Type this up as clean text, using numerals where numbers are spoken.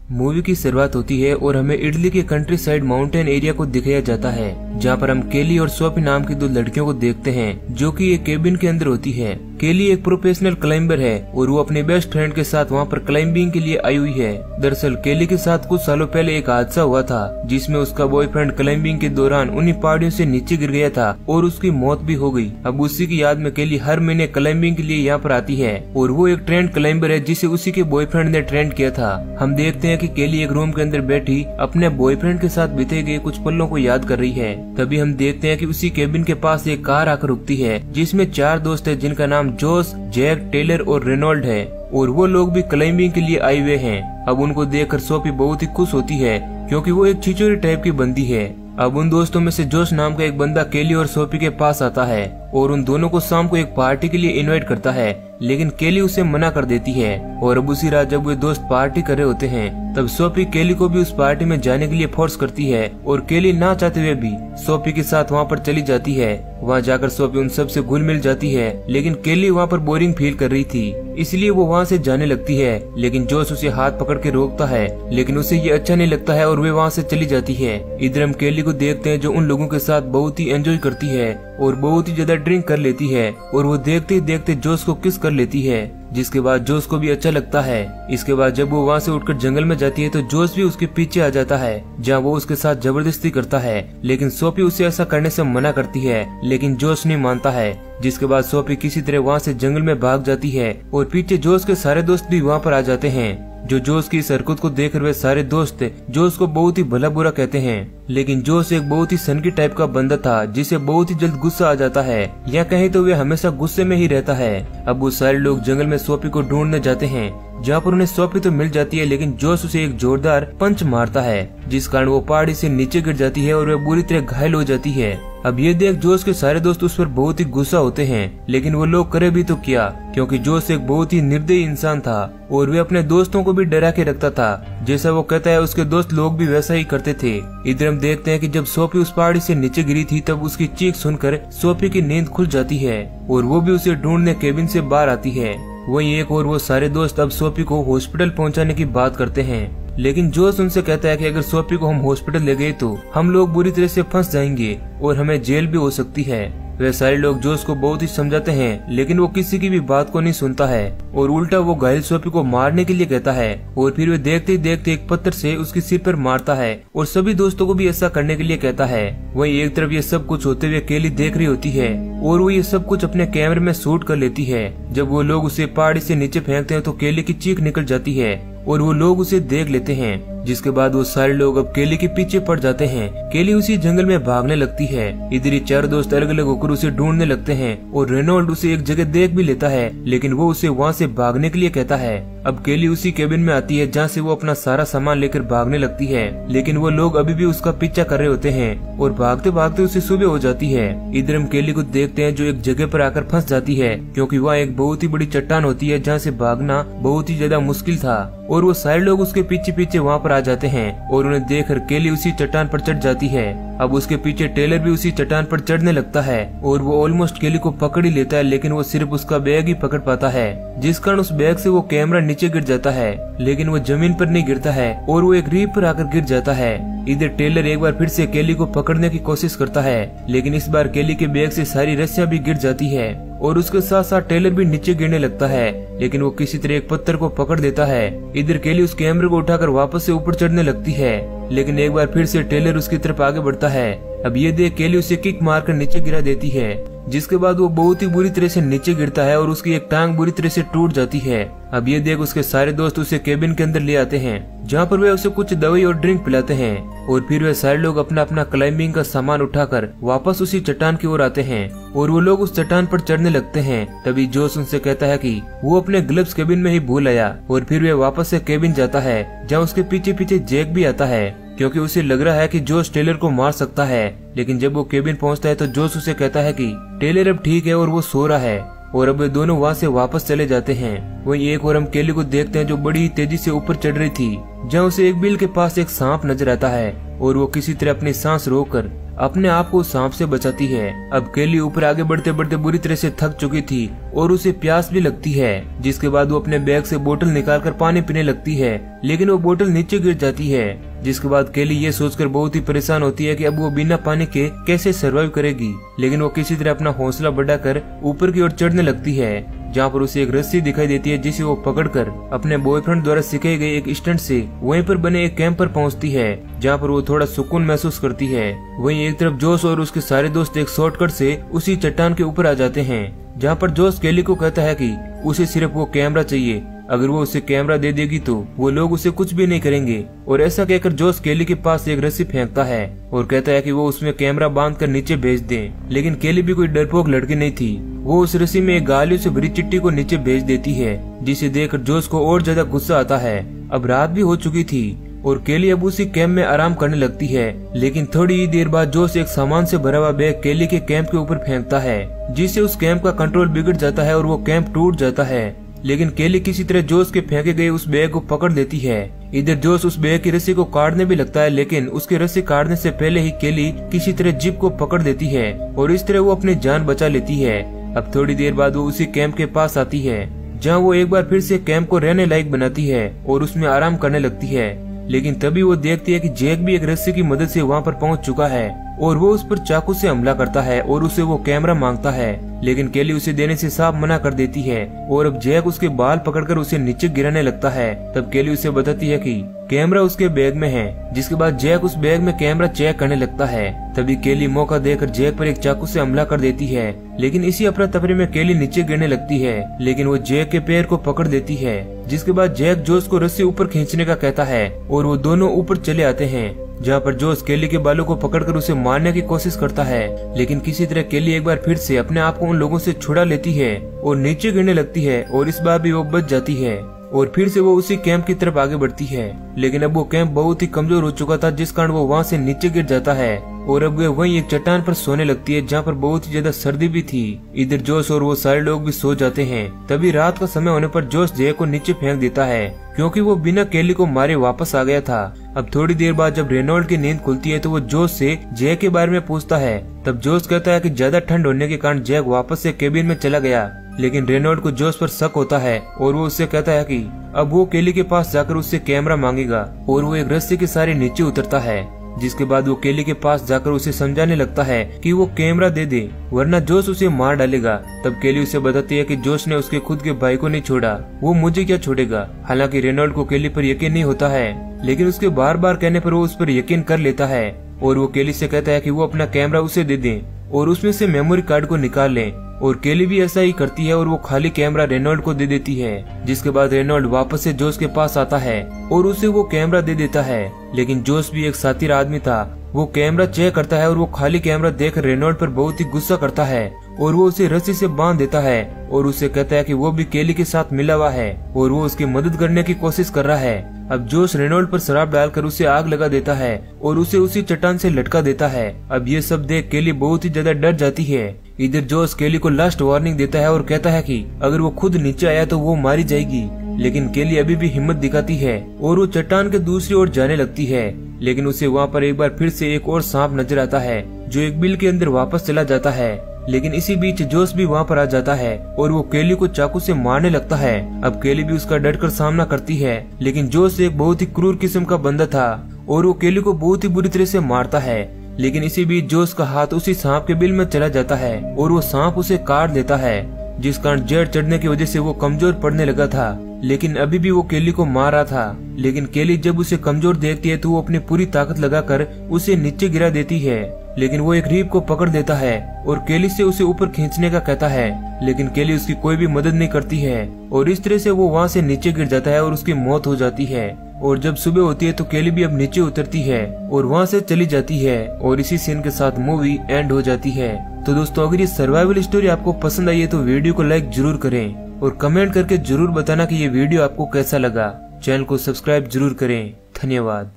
Movie की शुरुआत होती है और हमें इटली के कंट्री साइड माउंटेन एरिया को दिखाया जाता है, जहाँ पर हम केली और सोफी नाम की दो लड़कियों को देखते हैं जो कि एक केबिन के अंदर होती है। केली एक प्रोफेशनल क्लाइंबर है और वो अपने बेस्ट फ्रेंड के साथ वहाँ पर क्लाइंबिंग के लिए आई हुई है। दरअसल केली के साथ कुछ सालों पहले एक हादसा हुआ था जिसमें उसका बॉयफ्रेंड क्लाइंबिंग के दौरान उन्हीं पहाड़ियों से नीचे गिर गया था और उसकी मौत भी हो गई। अब उसी की याद में केली हर महीने क्लाइंबिंग के लिए यहाँ पर आती है और वो एक ट्रेंड क्लाइंबर है जिसे उसी के बॉयफ्रेंड ने ट्रेंड किया था। हम देखते हैं कि केली एक रूम के अंदर बैठी अपने बॉयफ्रेंड के साथ बीते गए कुछ पलों को याद कर रही है। तभी हम देखते हैं कि उसी केबिन के पास एक कार आकर रुकती है जिसमें 4 दोस्त है जिनका नाम जोस, जैक, टेलर और रेनॉल्ड है और वो लोग भी क्लाइंबिंग के लिए आए हुए हैं। अब उनको देखकर सोफी बहुत ही खुश होती है क्योंकि वो एक छिछोरी टाइप की बंदी है। अब उन दोस्तों में से जोश नाम का एक बंदा केली और सोफी के पास आता है और उन दोनों को शाम को एक पार्टी के लिए इनवाइट करता है, लेकिन केली उसे मना कर देती है। और अब उसी रात जब वे दोस्त पार्टी कर रहे होते हैं तब सोफी केली को भी उस पार्टी में जाने के लिए फोर्स करती है और केली ना चाहते हुए भी सोफी के साथ वहाँ पर चली जाती है। वहाँ जाकर सोफी उन सब से घुल मिल जाती है, लेकिन केली वहाँ पर बोरिंग फील कर रही थी इसलिए वो वहाँ से जाने लगती है, लेकिन जोश उसे हाथ पकड़ के रोकता है, लेकिन उसे ये अच्छा नहीं लगता है और वे वहाँ से चली जाती है। इधर हम केली को देखते हैं जो उन लोगों के साथ बहुत ही एंजॉय करती है और बहुत ही ज्यादा ड्रिंक कर लेती है और वो देखते ही देखते जोश को किस कर लेती है, जिसके बाद जोश को भी अच्छा लगता है। इसके बाद जब वो वहाँ से उठकर जंगल में जाती है तो जोश भी उसके पीछे आ जाता है जहाँ वो उसके साथ जबरदस्ती करता है, लेकिन सोफी उसे ऐसा करने से मना करती है, लेकिन जोश नहीं मानता है। जिसके बाद सोफी किसी तरह वहाँ से जंगल में भाग जाती है और पीछे जोश के सारे दोस्त भी वहाँ पर आ जाते हैं। जो जोश की इस हरकत को देख रहे सारे दोस्त जोश को बहुत ही भला बुरा कहते हैं, लेकिन जोश एक बहुत ही सनकी टाइप का बंदा था जिसे बहुत ही जल्द गुस्सा आ जाता है, या कहीं तो वे हमेशा गुस्से में ही रहता है। अब वो सारे लोग जंगल में सोफी को ढूंढने जाते हैं, जहाँ पर उन्हें सोफी तो मिल जाती है, लेकिन जोश उसे एक जोरदार पंच मारता है जिस कारण वो पहाड़ी से नीचे गिर जाती है और वह बुरी तरह घायल हो जाती है। अब ये देख जोश के सारे दोस्त उस पर बहुत ही गुस्सा होते हैं, लेकिन वो लोग करे भी तो क्या, क्योंकि जोश एक बहुत ही निर्दयी इंसान था और वे अपने दोस्तों को भी डरा के रखता था। जैसा वो कहता है उसके दोस्त लोग भी वैसा ही करते थे। इधर हम देखते हैं कि जब सोफी उस पहाड़ी से नीचे गिरी थी तब उसकी चीख सुनकर सोफी की नींद खुल जाती है और वो भी उसे ढूंढने केबिन से बाहर आती है। वही एक और वो सारे दोस्त अब सोफी को हॉस्पिटल पहुंचाने की बात करते हैं, लेकिन जोश उनसे कहता है कि अगर सोफी को हम हॉस्पिटल ले गए तो हम लोग बुरी तरह से फंस जाएंगे और हमें जेल भी हो सकती है। वे सारे लोग जोश को बहुत ही समझाते हैं, लेकिन वो किसी की भी बात को नहीं सुनता है और उल्टा वो घायल सोफी को मारने के लिए कहता है और फिर वे देखते ही देखते एक पत्थर से उसके सिर पर मारता है और सभी दोस्तों को भी ऐसा करने के लिए कहता है। वहीं एक तरफ ये सब कुछ होते हुए केली देख रही होती है और वो ये सब कुछ अपने कैमरे में शूट कर लेती है। जब वो लोग उसे पहाड़ी से नीचे फेंकते हैं तो केली की चीख निकल जाती है और वो लोग उसे देख लेते हैं, जिसके बाद वो सारे लोग अब केली के पीछे पड़ जाते हैं। केली उसी जंगल में भागने लगती है। इधर ही 4 दोस्त अलग अलग होकर उसे ढूंढने लगते हैं और रेनॉल्ड उसे एक जगह देख भी लेता है, लेकिन वो उसे वहाँ से भागने के लिए कहता है। अब केली उसी केबिन में आती है जहाँ से वो अपना सारा सामान लेकर भागने लगती है, लेकिन वो लोग अभी भी उसका पीछा कर रहे होते हैं और भागते भागते उसे सुबह हो जाती है। इधर हम केली को देखते हैं जो एक जगह पर आकर फंस जाती है, क्योंकि वहाँ एक बहुत ही बड़ी चट्टान होती है जहाँ से भागना बहुत ही ज्यादा मुश्किल था और वो सारे लोग उसके पीछे पीछे वहाँ पर आ जाते हैं और उन्हें देखकर केली उसी चट्टान पर चढ़ जाती है। अब उसके पीछे टेलर भी उसी चट्टान पर चढ़ने लगता है और वो ऑलमोस्ट केली को पकड़ ही लेता है, लेकिन वो सिर्फ उसका बैग ही पकड़ पाता है, जिस कारण उस बैग से वो कैमरा नीचे गिर जाता है, लेकिन वो जमीन पर नहीं गिरता है और वो एक रीफ पर आकर गिर जाता है। इधर टेलर एक बार फिर से केली को पकड़ने की कोशिश करता है, लेकिन इस बार केली के बैग से सारी रस्सियां भी गिर जाती है और उसके साथ साथ टेलर भी नीचे गिरने लगता है, लेकिन वो किसी तरह एक पत्थर को पकड़ देता है। इधर केली उस कैमरे को उठाकर वापस से ऊपर चढ़ने लगती है, लेकिन एक बार फिर से टेलर उसकी तरफ आगे बढ़ता है। अब ये देख केली उसे किक मारकर नीचे गिरा देती है, जिसके बाद वो बहुत ही बुरी तरह से नीचे गिरता है और उसकी एक टांग बुरी तरह से टूट जाती है। अब ये देख उसके सारे दोस्त उसे केबिन के अंदर ले आते हैं, जहाँ पर वे उसे कुछ दवाई और ड्रिंक पिलाते हैं और फिर वे सारे लोग अपना अपना क्लाइंबिंग का सामान उठाकर वापस उसी चट्टान की ओर आते हैं और वो लोग उस चट्टान पर चढ़ने लगते हैं। तभी जोश उनसे कहता है कि वो अपने ग्लव्स केबिन में ही भूल आया और फिर वे वापस से केबिन जाता है, जहाँ उसके पीछे पीछे जैक भी आता है, क्योंकि उसे लग रहा है कि जोश टेलर को मार सकता है। लेकिन जब वो केबिन पहुंचता है तो जोश उसे कहता है कि टेलर अब ठीक है और वो सो रहा है और अब वे दोनों वहाँ से वापस चले जाते हैं। वहीं एक और हम केली को देखते हैं जो बड़ी तेजी से ऊपर चढ़ रही थी, जहाँ उसे एक बिल के पास एक सांप नजर आता है और वो किसी तरह अपनी सांस रोककर अपने आप को सांप से बचाती है। अब केली ऊपर आगे बढ़ते बढ़ते बुरी तरह से थक चुकी थी और उसे प्यास भी लगती है, जिसके बाद वो अपने बैग से बोतल निकालकर पानी पीने लगती है, लेकिन वो बोतल नीचे गिर जाती है। जिसके बाद केली ये सोचकर बहुत ही परेशान होती है कि अब वो बिना पानी के कैसे सर्वाइव करेगी, लेकिन वो किसी तरह अपना हौसला बढ़ाकर ऊपर की ओर चढ़ने लगती है, जहाँ पर उसे एक रस्सी दिखाई देती है, जिसे वो पकड़कर अपने बॉयफ्रेंड द्वारा सिखाई गई एक स्टंट से वहीं पर बने एक कैंप पर पहुंचती है, जहाँ पर वो थोड़ा सुकून महसूस करती है। वहीं एक तरफ जोश और उसके सारे दोस्त एक शॉर्टकट से उसी चट्टान के ऊपर आ जाते हैं, जहाँ पर जोश केली को कहता है कि उसे सिर्फ वो कैमरा चाहिए, अगर वो उसे कैमरा दे देगी तो वो लोग उसे कुछ भी नहीं करेंगे। और ऐसा कहकर जोश केली के पास एक रस्सी फेंकता है और कहता है कि वो उसमें कैमरा बांधकर नीचे भेज दे, लेकिन केली भी कोई डरपोक लड़की नहीं थी। वो उस रस्सी में एक गालियों से भरी चिट्ठी को नीचे भेज देती है, जिसे देखकर जोश को और ज्यादा गुस्सा आता है। अब रात भी हो चुकी थी और केली अब उसी कैंप में आराम करने लगती है, लेकिन थोड़ी ही देर बाद जोश एक सामान से भरा हुआ बैग केली के कैंप के ऊपर फेंकता है, जिससे उस कैंप का कंट्रोल बिगड़ जाता है और वो कैंप टूट जाता है। लेकिन केली किसी तरह जोश के फेंके गए उस बैग को पकड़ लेती है। इधर जोश उस बैग की रस्सी को काटने भी लगता है, लेकिन उसकी रस्सी काटने से पहले ही केली किसी तरह जिप को पकड़ लेती है और इस तरह वो अपनी जान बचा लेती है। अब थोड़ी देर बाद वो उसी कैंप के पास आती है, जहाँ वो एक बार फिर से कैंप को रहने लायक बनाती है और उसमें आराम करने लगती है। लेकिन तभी वो देखती है कि जैक भी एक रस्सी की मदद से वहाँ पर पहुँच चुका है और वो उस पर चाकू से हमला करता है और उसे वो कैमरा मांगता है, लेकिन केली उसे देने से साफ मना कर देती है और अब जैक उसके बाल पकड़कर उसे नीचे गिराने लगता है। तब केली उसे बताती है कि कैमरा उसके बैग में है, जिसके बाद जैक उस बैग में कैमरा चेक करने लगता है। तभी केली मौका देकर जैक पर एक चाकू से हमला कर देती है, लेकिन इसी अफरा तफरी में केली नीचे गिरने लगती है, लेकिन वो जैक के पैर को पकड़ देती है, जिसके बाद जैक जोश को रस्सी ऊपर खींचने का कहता है और वो दोनों ऊपर चले आते हैं, जहाँ पर जोश केली के बालों को पकड़कर उसे मारने की कोशिश करता है। लेकिन किसी तरह केली एक बार फिर से अपने आप को उन लोगों से छुड़ा लेती है और नीचे गिरने लगती है और इस बार भी वो बच जाती है और फिर से वो उसी कैंप की तरफ आगे बढ़ती है। लेकिन अब वो कैंप बहुत ही कमजोर हो चुका था, जिस कारण वो वहाँ से नीचे गिर जाता है और अब वे वहीं एक चट्टान पर सोने लगती है, जहाँ पर बहुत ही ज्यादा सर्दी भी थी। इधर जोश और वो सारे लोग भी सो जाते हैं। तभी रात का समय होने पर जोश जय को नीचे फेंक देता है, क्योंकि वो बिना केली को मारे वापस आ गया था। अब थोड़ी देर बाद जब रेनॉल्ड की नींद खुलती है तो वो जोश से जय के बारे में पूछता है। तब जोश कहता है कि ज्यादा ठंड होने के कारण जैक वापस से केबिन में चला गया, लेकिन रेनॉल्ड को जोश पर शक होता है और वो उससे कहता है कि अब वो केली के पास जाकर उससे कैमरा मांगेगा और वो एक रस्सी के सहारे नीचे उतरता है, जिसके बाद वो केली के पास जाकर उसे समझाने लगता है कि वो कैमरा दे दे वरना जोश उसे मार डालेगा। तब केली उसे बताती है कि जोश ने उसके खुद के भाई को नहीं छोड़ा, वो मुझे क्या छोड़ेगा। हालांकि रेनॉल्ड को केली पर यकीन नहीं होता है, लेकिन उसके बार बार कहने पर वो उस पर यकीन कर लेता है और वो केली से कहता है कि वो अपना कैमरा उसे दे दे और उसमें से मेमोरी कार्ड को निकाल ले। और केली भी ऐसा ही करती है और वो खाली कैमरा रेनॉल्ड को दे देती है, जिसके बाद रेनॉल्ड वापस से जोश के पास आता है और उसे वो कैमरा दे देता है। लेकिन जोश भी एक सातिर आदमी था, वो कैमरा चेक करता है और वो खाली कैमरा देख रेनॉल्ड पर बहुत ही गुस्सा करता है और वो उसे रस्सी से बांध देता है और उसे कहता है कि वो भी केली के साथ मिला हुआ है और वो उसकी मदद करने की कोशिश कर रहा है। अब जोश रेनॉल्ड पर शराब डालकर उसे आग लगा देता है और उसे उसी चट्टान से लटका देता है। अब ये सब देख केली बहुत ही ज्यादा डर जाती है। इधर जोश केली को लास्ट वार्निंग देता है और कहता है कि अगर वो खुद नीचे आया तो वो मारी जाएगी, लेकिन केली अभी भी हिम्मत दिखाती है और वो चट्टान के दूसरी ओर जाने लगती है। लेकिन उसे वहाँ पर एक बार फिर से एक और सांप नजर आता है जो एक बिल के अंदर वापस चला जाता है। लेकिन इसी बीच जोश भी वहाँ पर आ जाता है और वो केली को चाकू से मारने लगता है। अब केली भी उसका डटकर सामना करती है, लेकिन जोश एक बहुत ही क्रूर किस्म का बंदा था और वो केली को बहुत ही बुरी तरह से मारता है। लेकिन इसी बीच जोश का हाथ उसी सांप के बिल में चला जाता है और वो सांप उसे काट देता है, जिस कारण जड़ चढ़ने की वजह से वो कमजोर पड़ने लगा था। लेकिन अभी भी वो केली को मार रहा था। लेकिन केली जब उसे कमजोर देखती है तो वो अपनी पूरी ताकत लगाकर उसे नीचे गिरा देती है। लेकिन वो एक रीप को पकड़ देता है और केली से उसे ऊपर खींचने का कहता है, लेकिन केली उसकी कोई भी मदद नहीं करती है और इस तरह से वो वहाँ से नीचे गिर जाता है और उसकी मौत हो जाती है। और जब सुबह होती है तो केली भी अब नीचे उतरती है और वहाँ से चली जाती है और इसी सीन के साथ मूवी एंड हो जाती है। तो दोस्तों, अगर ये सर्वाइवल स्टोरी आपको पसंद आई है तो वीडियो को लाइक जरूर करें और कमेंट करके जरूर बताना कि ये वीडियो आपको कैसा लगा। चैनल को सब्सक्राइब जरूर करें। धन्यवाद।